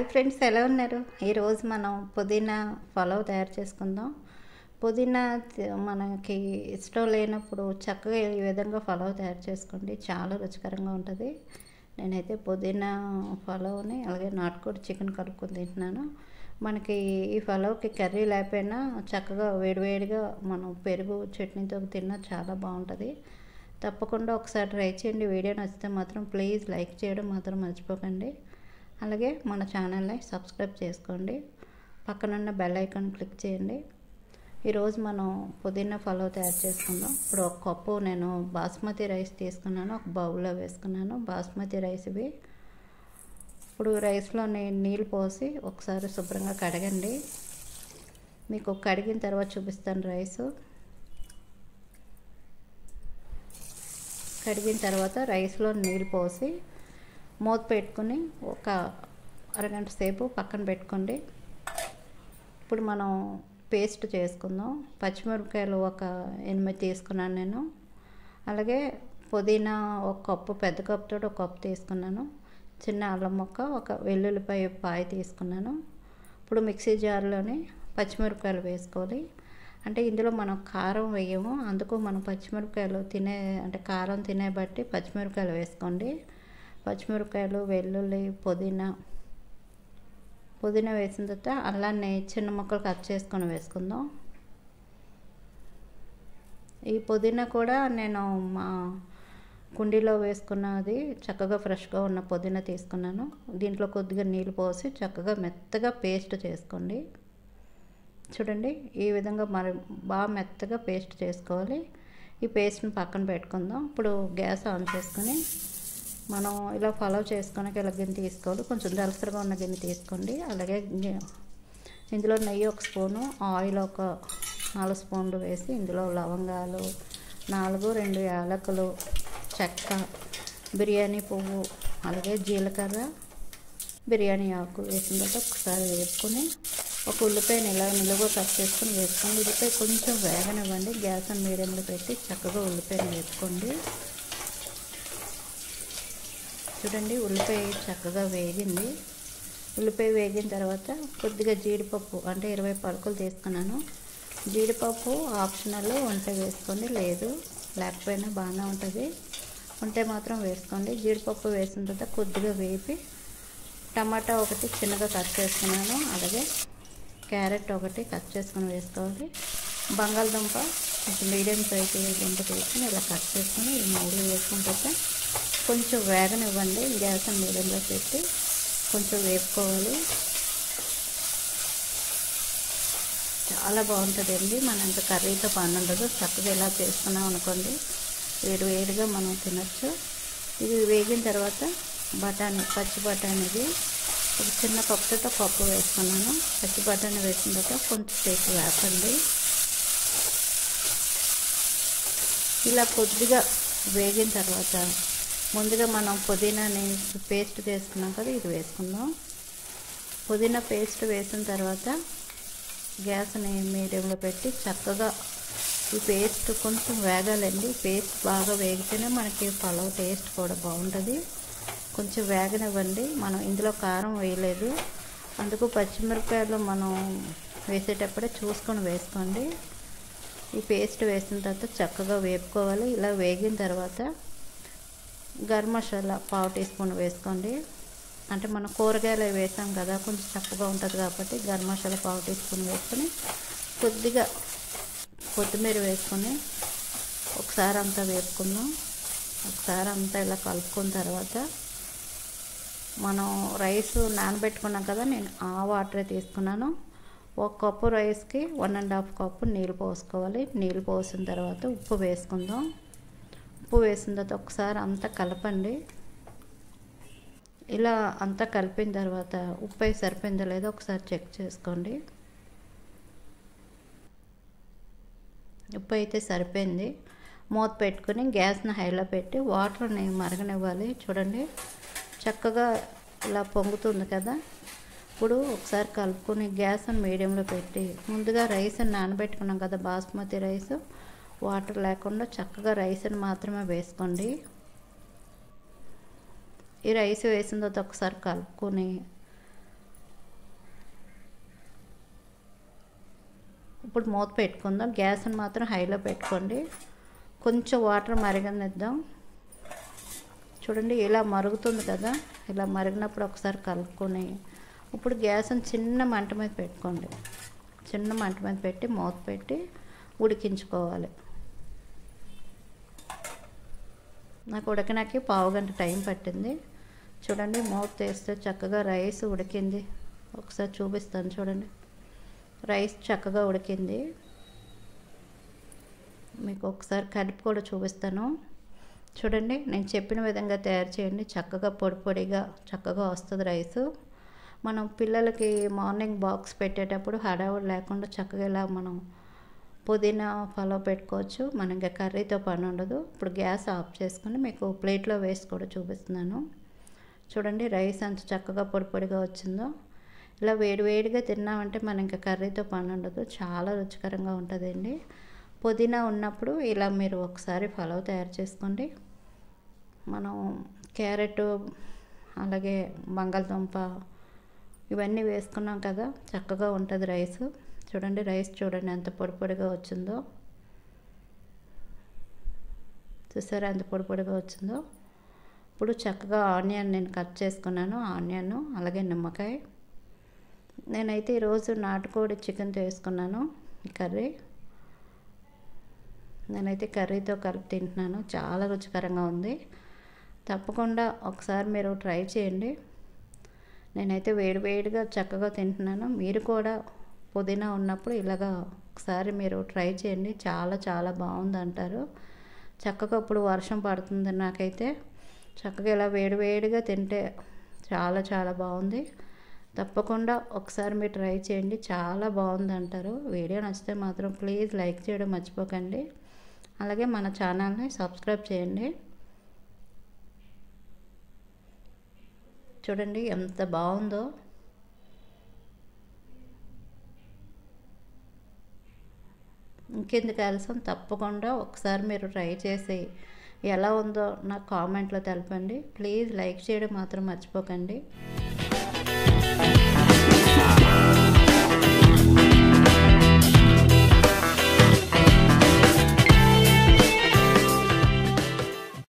Hi friends, ఎలా ఉన్నారు? ఈరోజు మనం పుదీనా పలావ్ తయారు చేసుకుందాం. పుదీనా మనకి ఇష్టం లేనప్పుడు చక్కగా ఈ విధంగా పలావ్ తయారు చేసుకోండి, చాలా రుచికరంగా ఉంటుంది. నేనైతే పుదీనా పలావ్ని అలాగే నాటుకోడి చికెన్ కలుపుకొని తింటున్నాను. మనకి ఈ పలావ్కి కర్రీ లేకపోయినా చక్కగా వేడివేడిగా మనం పెరుగు చట్నీతో తిన్నా చాలా బాగుంటుంది. తప్పకుండా ఒకసారి ట్రై చేయండి. వీడియో నచ్చితే మాత్రం ప్లీజ్ లైక్ చేయడం మాత్రం మర్చిపోకండి. అలాగే మన ఛానల్ని సబ్స్క్రైబ్ చేసుకోండి, పక్కనున్న బెల్ ఐకాన్ క్లిక్ చేయండి. ఈరోజు మనం పుదీనా పలావ్ తయారు చేసుకుందాం. ఇప్పుడు ఒక కప్పు నేను బాస్మతి రైస్ తీసుకున్నాను, ఒక బౌల్లో వేసుకున్నాను. బాస్మతి రైస్ ఇవి. ఇప్పుడు రైస్లో నీళ్ళు పోసి ఒకసారి శుభ్రంగా కడగండి. మీకు కడిగిన తర్వాత చూపిస్తాను. కడిగిన తర్వాత రైస్లో నీళ్ళు పోసి మూత పెట్టుకుని ఒక అరగంట సేపు పక్కన పెట్టుకోండి. ఇప్పుడు మనం పేస్ట్ చేసుకుందాం. పచ్చిమిరపకాయలు ఒక 8 తీసుకున్నాను నేను. అలాగే పుదీనా ఒక కప్పు, పెద్ద కప్పుతో ఒక కప్పు తీసుకున్నాను. చిన్న అల్లం ముక్క, ఒక వెల్లుల్లిపాయ పాయ తీసుకున్నాను. ఇప్పుడు మిక్సీ జార్లోని పచ్చిమిరపకాయలు వేసుకోవాలి. అంటే ఇందులో మనం కారం వేయము, అందుకు మనం పచ్చిమిరపకాయలు కారం తినే బట్టి పచ్చిమిరపకాయలు వేసుకోండి. పచ్చిమిరపకాయలు, వెల్లుల్లి, పుదీనా వేసిన తర్వాత అల్లాన్ని చిన్న ముక్కలు కట్ చేసుకొని వేసుకుందాం. ఈ పుదీనా కూడా నేను మా కుండీలో వేసుకున్నది, చక్కగా ఫ్రెష్గా ఉన్న పుదీనా తీసుకున్నాను. దీంట్లో కొద్దిగా నీళ్ళు పోసి చక్కగా మెత్తగా పేస్ట్ చేసుకోండి. చూడండి, ఈ విధంగా మరి బాగా మెత్తగా పేస్ట్ చేసుకోవాలి. ఈ పేస్ట్ని పక్కన పెట్టుకుందాం. ఇప్పుడు గ్యాస్ ఆన్ చేసుకొని మనం ఇలా పలావ్ చేసుకోవడానికి ఇలా గిన్నె తీసుకోవాలి. కొంచెం దలసరిగా ఉన్న గిన్నె తీసుకోండి. అలాగే ఇందులో నెయ్యి 1 స్పూను, ఆయిల్ ఒక 4 స్పూన్లు వేసి ఇందులో లవంగాలు 4, 2 యాలకులు, చెక్క, బిర్యానీ పువ్వు, అలాగే జీలకర్ర, బిర్యానీ ఆకు వేసిన తర్వాత ఒకసారి వేసుకొని ఒక ఉల్లిపాయని ఇలా నిలువుగా కట్ చేసుకొని వేసుకోండి. ఉల్లిపాయ కొంచెం వేగనివ్వండి. గ్యాస్ మీడియంలో పెట్టి చక్కగా ఉల్లిపాయని వేసుకోండి. చూడండి, ఉల్లిపాయ చక్కగా వేగింది. ఉల్లిపాయ వేగిన తర్వాత కొద్దిగా జీడిపప్పు, అంటే 20 పలుకులు తీసుకున్నాను. జీడిపప్పు ఆప్షనల్, ఉంటే వేసుకోండి, లేకపోయినా బాగానే ఉంటుంది. ఉంటే మాత్రం వేసుకోండి. జీడిపప్పు వేసిన తర్వాత కొద్దిగా వేపి టమాటా ఒకటి చిన్నగా కట్ చేసుకున్నాను. అలాగే క్యారెట్ ఒకటి కట్ చేసుకొని వేసుకోవాలి. బంగాళదుంప కొంచెం మీడియం సైజు దుంప తీసుకుని ఇలా కట్ చేసుకొని ఈ 3 వేసుకుంటే కొంచెం వేగనివ్వండి. గ్యాస్ మీడియంలో పెట్టి కొంచెం వేపుకోవాలి. చాలా బాగుంటుందండి. మనం ఇంకా కర్రీతో పని ఉండదు. చక్కగా ఇలా చేసుకున్నాం అనుకోండి, వేడిగా మనం తినచ్చు. ఇది వేగిన తర్వాత పచ్చి బఠానీది ఒక చిన్న కప్పుతో కప్పు వేసుకున్నాను. పచ్చి బఠానీ వేసిన తర్వాత కొంచెం సేపు వేపండి. ఇలా కొద్దిగా వేగిన తర్వాత ముందుగా మనం పుదీనాని పేస్ట్ చేసుకున్నాం కదా, ఇది వేసుకుందాం. పుదీనా పేస్ట్ వేసిన తర్వాత గ్యాస్ని మీడియంలో పెట్టి చక్కగా ఈ పేస్ట్ కొంచెం వేగాలండి. పేస్ట్ బాగా వేగితేనే మనకి పలావ్ టేస్ట్ కూడా బాగుంటుంది. కొంచెం వేగనివ్వండి. మనం ఇందులో కారం వేయలేదు, అందుకు పచ్చిమిరపకాయలు మనం వేసేటప్పుడే చూసుకొని వేసుకోండి. ఈ పేస్ట్ వేసిన తర్వాత చక్కగా వేపుకోవాలి. ఇలా వేగిన తర్వాత గరం మసాలా 1/2 టీ స్పూన్ వేసుకోండి. అంటే మనం కూరగాయలు వేసాం కదా, కొంచెం చక్కగా ఉంటుంది కాబట్టి గరం మసాలా 1/2 టీ స్పూన్ వేసుకొని కొద్దిగా కొత్తిమీర వేసుకొని ఒకసారి అంతా వేపుకుందాం. ఒకసారి అంతా ఇలా కలుపుకున్న తర్వాత మనం రైస్ నానబెట్టుకున్నాం కదా, నేను ఆ వాటరే తీసుకున్నాను. 1 కప్పు రైస్కి 1.5 కప్పు నీళ్ళు పోసుకోవాలి. నీళ్ళు పోసిన తర్వాత ఉప్పు వేసుకుందాం. ఉప్పు వేసిన తర్వాత ఒకసారి అంతా కలపండి. ఇలా అంతా కలిపిన తర్వాత ఉప్పు అయి సరిపోయిందో లేదో ఒకసారి చెక్ చేసుకోండి. ఉప్పు అయితే సరిపోయింది. మూత పెట్టుకుని గ్యాస్ని హైలో పెట్టి వాటర్ని మరగనివ్వాలి. చూడండి, చక్కగా ఇలా పొంగుతుంది కదా. ఇప్పుడు ఒకసారి కలుపుకొని గ్యాస్ని మీడియంలో పెట్టి ముందుగా రైస్ని నానబెట్టుకున్నాం కదా, బాస్మతి రైస్, వాటర్ లేకుండా చక్కగా రైస్ని మాత్రమే వేసుకోండి. ఈ రైస్ వేసిన తర్వాత ఒకసారి కలుపుకొని ఇప్పుడు మూత పెట్టుకుందాం. గ్యాస్ని మాత్రం హైలో పెట్టుకోండి. కొంచెం వాటర్ మరగనిద్దాం. చూడండి ఇలా మరుగుతుంది కదా, ఇలా మరిగినప్పుడు ఒకసారి కలుపుకొని ఇప్పుడు గ్యాస్ని చిన్న మంట మీద పెట్టుకోండి. చిన్న మంట మీద పెట్టి మూత పెట్టి ఉడికించుకోవాలి. నాకు ఉడకడానికి పావుగంట టైం పట్టింది. చూడండి మూత తీస్తే చక్కగా రైస్ ఉడికింది. ఒకసారి చూపిస్తాను చూడండి. రైస్ చక్కగా ఉడికింది. మీకు ఒకసారి కలిపి కూడా చూపిస్తాను. చూడండి నేను చెప్పిన విధంగా తయారు చేయండి. చక్కగా పొడి పొడిగా చక్కగా వస్తుంది రైసు. మనం పిల్లలకి మార్నింగ్ బాక్స్ పెట్టేటప్పుడు హడావుడి లేకుండా చక్కగా ఇలా మనం పుదీనా పలావ్ పెట్టుకోవచ్చు. మనం ఇంకా కర్రీతో పని ఉండదు. ఇప్పుడు గ్యాస్ ఆఫ్ చేసుకుని మీకు ప్లేట్లో వేసి కూడా చూపిస్తున్నాను. చూడండి రైస్ అంత చక్కగా పొడి పొడిగా వచ్చిందో. ఇలా వేడివేడిగా తిన్నామంటే మనం ఇంకా కర్రీతో పని ఉండదు. చాలా రుచికరంగా ఉంటుందండి. పుదీనా ఉన్నప్పుడు ఇలా మీరు ఒకసారి పలావ్ తయారు చేసుకోండి. మనం క్యారెట్ అలాగే బంగాళదుంప ఇవన్నీ వేసుకున్నాం కదా, చక్కగా ఉంటుంది రైస్. చూడండి రైస్ చూడండి ఎంత పొడి పొడిగా వచ్చిందో. చూసారా ఎంత పొడి పొడిగా వచ్చిందో. ఇప్పుడు చక్కగా ఆనియన్ నేను కట్ చేసుకున్నాను. ఆనియన్ అలాగే నిమ్మకాయ. నేనైతే ఈరోజు నాటుకోడి చికెన్ చేసుకున్నాను కర్రీ. నేనైతే కర్రీతో కలిపి తింటున్నాను. చాలా రుచికరంగా ఉంది. తప్పకుండా ఒకసారి మీరు ట్రై చేయండి. నేనైతే వేడివేడిగా చక్కగా తింటున్నాను. మీరు కూడా పుదీనా ఉన్నప్పుడు ఇలాగా ఒకసారి మీరు ట్రై చేయండి. చాలా చాలా బాగుంది అంటారు. చక్కగా ఇప్పుడు వర్షం పడుతుంది. నాకైతే చక్కగా ఇలా వేడివేడిగా తింటే చాలా చాలా బాగుంది. తప్పకుండా ఒకసారి మీరు ట్రై చేయండి. చాలా బాగుంది అంటారు. వీడియో నచ్చితే మాత్రం ప్లీజ్ లైక్ చేయడం మర్చిపోకండి. అలాగే మన ఛానల్ని సబ్స్క్రైబ్ చేయండి. చూడండి ఎంత బాగుందో. ఇంకెందుకు ఆలస్యం, తప్పకుండా ఒకసారి మీరు ట్రై చేసి ఎలా ఉందో నాకు కామెంట్లో తెలపండి. ప్లీజ్ లైక్ చేయడం మాత్రం మర్చిపోకండి.